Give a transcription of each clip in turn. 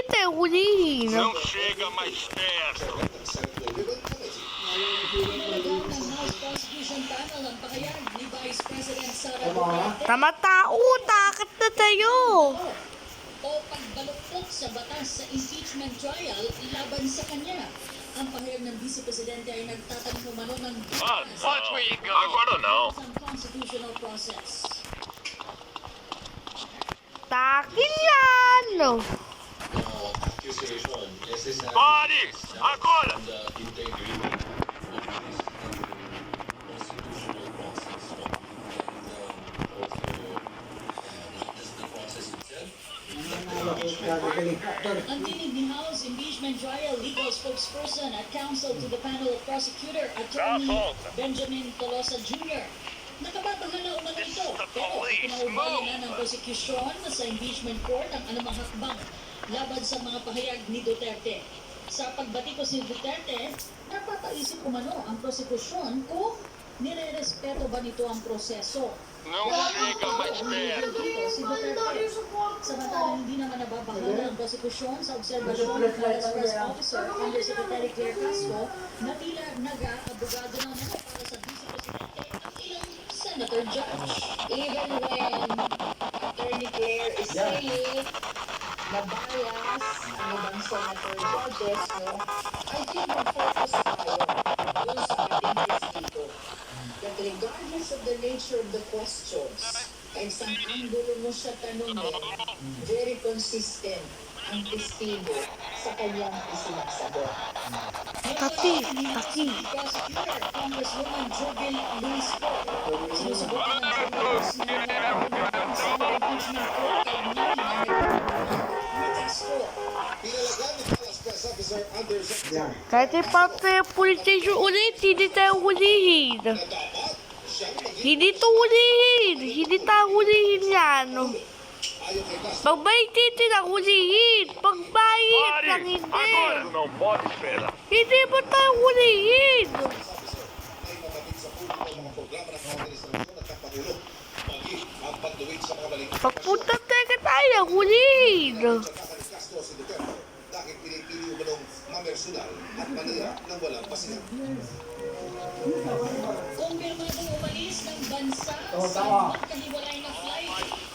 tayo hulihin. Não chega mais perto. Tamatao, takot na tayo. O pagbaluktot sa batas sa impeachment trial laban sa kanya. Ang pahayag ng Vice Presidente ay nagtatanong umano ng Watch where you go. Agora não. sa constitutional process. Takin yan. Accusation necessary Pare! Agora! and integrity of this constitutional process. Also, the process itself. Ang tinig ni House Impeachment Trial Legal Spokesperson at Counsel to the Panel of Prosecutor, Attorney Benjamin Tolosa Jr. Nakababahan na umano ito, pero pinaubayan na ng prosecution sa impeachment court ang anumang hakbang laban sa mga pahayag ni Duterte. Sa pagbatikos ni Duterte, napapaisip umano ang prosekusyon kung nire-respeto ba nito ang proseso. Não chega mais perto. Si Duterte. Samantalang hindi naman nababahala ang prosekusyon sa obserbasyon ng Flores Press Officer Undersecretary Claire Castro na tila nag-aabogado na para sa Vice Presidente ang ilang Senator Judge. Even when Attorney Claire is saying na bias ang ibang senator judges, no, I think mag-focus tayo dun sa ating testigo. That regardless of the nature of the questions, kahit saan angulo mo siya tanongin, very consistent ang testigo sa kanyang isinasagot. Taki. Prosecutor Congresswoman Jovel Luis po. Sinusubukan ng Congress na impeachment court at Kahit ipapay police station ulit, hindi tayo hulihin. Hindi to hulihin. Hindi tayo hulihin yan. Pagbalik dito na hulihin. Pagbayit Pare! lang hindi. Agora não pode esperar. Hindi mo tayo hulihin. Pagpunta tayo, hulihin. Dahil pinipili umanong mamersyonal at manira ng walang pasinag. Kumpirmadong umalis ng bansa sa magkahiwalay na flight.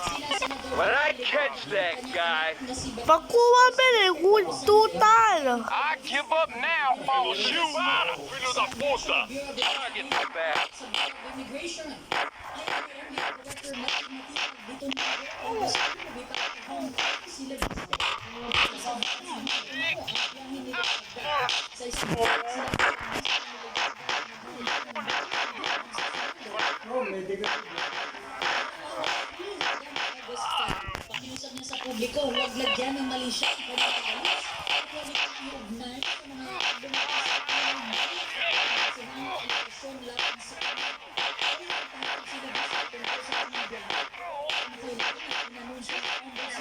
Sina Senador When I catch that guy, Pagkuha mo rin, total. I give up now. I'll shoot out, filho da puta. Target the back. sa Bureau of Immigration. Ayon kay Airline Director Martin Matita, dito na ang gusto ng sila sa isang pakiusap niya sa publiko, huwag lagyan ng mali siya ang kanyang alis. Huwag iugnay sa mga bumakas sa kanyang sinahan laban sa kanya. Kaya natapos sila sa tungkol sa kanyang biyahe. Ang kailangan na inanunsyo ng Congress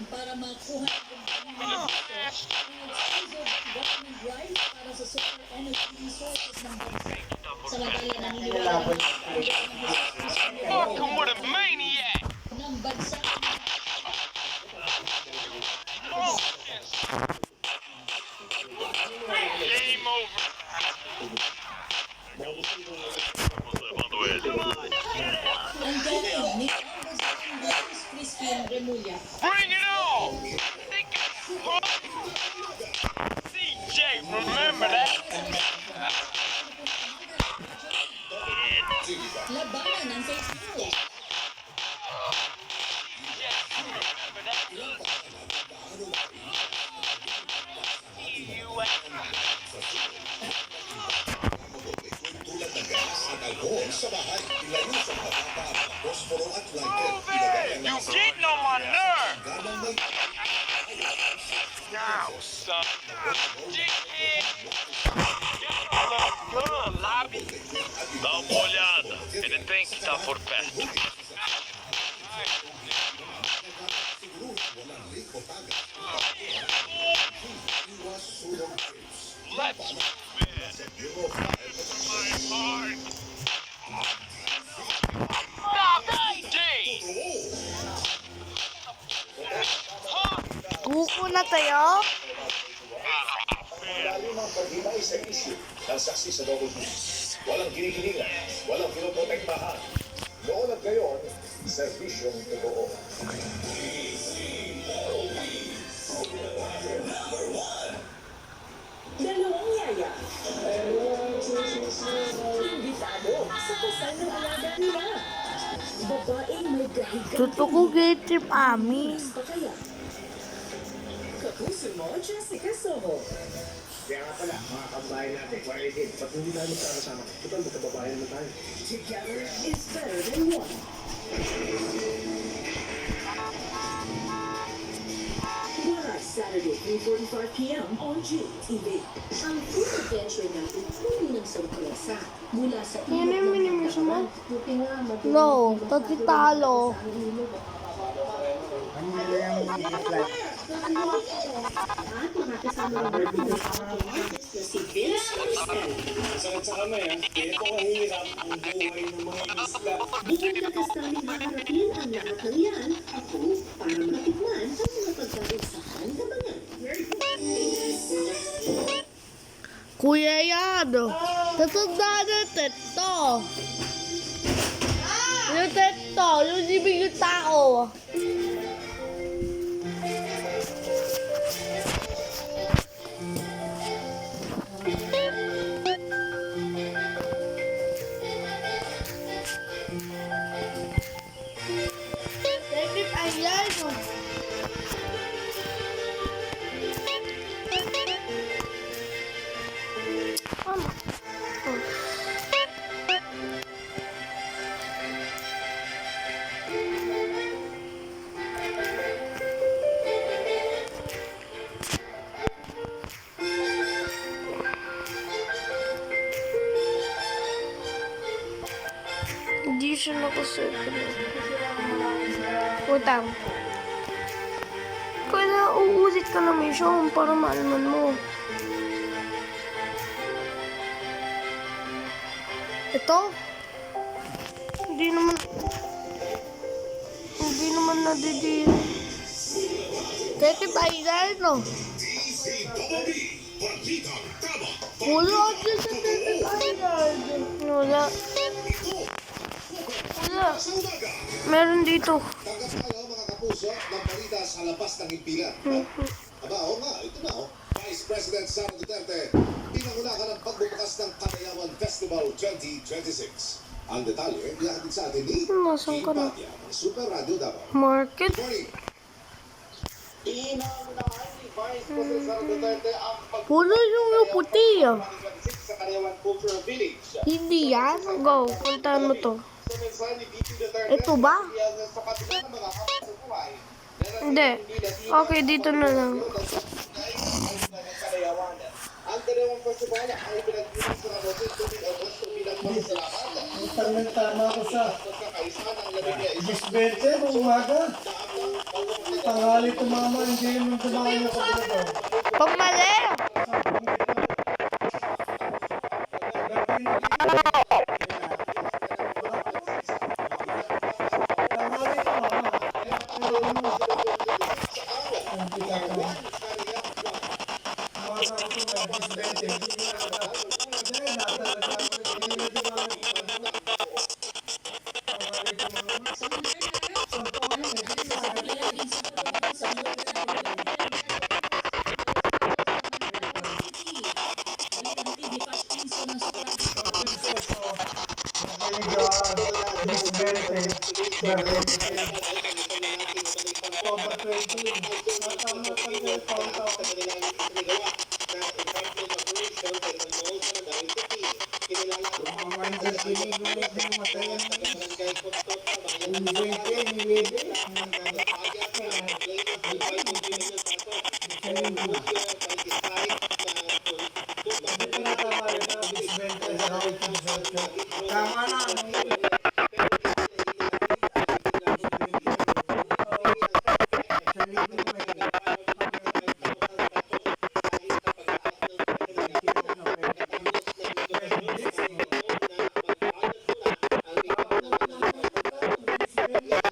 para makuha ang government rights para sa solar energy resources ng bansa. Samantala naniniwala Fuck him with a maniac. ng bansa Game over. Vamos levando ele. ang galing ni Congressman Crispin Remulla. Bring it on! CJ, remember that? Labanan ng fake news. Tulad ng gas at alcohol sa bahay, ilayo sa matata, posporo at lighter. Ilagay ang You nasa getting on my nerve! ganang may Now, son. Dickhead! Get on the gun, lobby! Dá uma olhada, ele tem que estar por perto. walang leak o tagas. Iwas sulong trips. Let's Bureau of Fire my heart. Stop! na tayo? Malalim ang paghimay sa isyu ng saksi sa double B. Walang kinikilingan, walang pinoprotektahan. Noon at ngayon, serbisyong totoo. Dalawang yaya. Imbitado sa kasal ng alaga nila. Babaeng may gahigan. Tuto ko gate trip ami. Pa kaya? Kapuso mo, Jessica Soho. Kaya nga pala, mga kababayan natin, quality, ba't hindi tayo magkakasama? Total, magkababayan naman tayo. Together is better than one. Bukas, Saturday, 3:45 p.m. on GTV. Ang food adventure natin puno ng sorpresa. Mula sa Yan yung minimiss mo? Buti nga, matuloy No, na pati masyado talo. sa ilog. At makakasama rin natin ang artist na si Vince Marcel. Sakit sa kamay, ha? Kaya ito kahirap ang buhay ng mga isla. Bukod na kastaming haharapin ang lahat ng yan, ako para matikman ang mga pagkain sa handamangan. Kuya yan. Tatanda na teto. Yung teto, yung ibig yung tao. David, ayan. Hindi siya nakasircle. Utang. Kaya uulit ka na mission para maalaman mo. Ito? Hindi naman nadidiri. Kaya kita ilan, no? Wala ako sa Wala. Wala. Meron dito. Tanggap tayo mga kapuso ng balita sa labas ng himpilan. Aba, oo nga, ito na oh. Vice President Sara Duterte, pinangunakan ng pagbubukas ng Katayawan Festival 2026. Ang detalye, ihatid sa atin ni Nasaan ka na? Patya ng Super Radio Davao. Market. Morning! Pinangunakan ni Vice President Sara Duterte ang Puro yung puti ah. 2026 sa Katayawan Cultural Village. Hindi yan. Go, puntahan mo to. Sa mensahe ni VP Duterte, Ito ba? sa kabila ng mga hamon sa buhay, Hindi. Okay, dito na lang. ang dalawang festival ay pinagdinig sa Rosel Tubig Agosto bilang pasasalamat. Tama ko sa Pagkakaisa ng labing na isa. 20 ng umaga. Tanghali tumama, hindi naman tumama yung kabila. Pag mali! Tama na.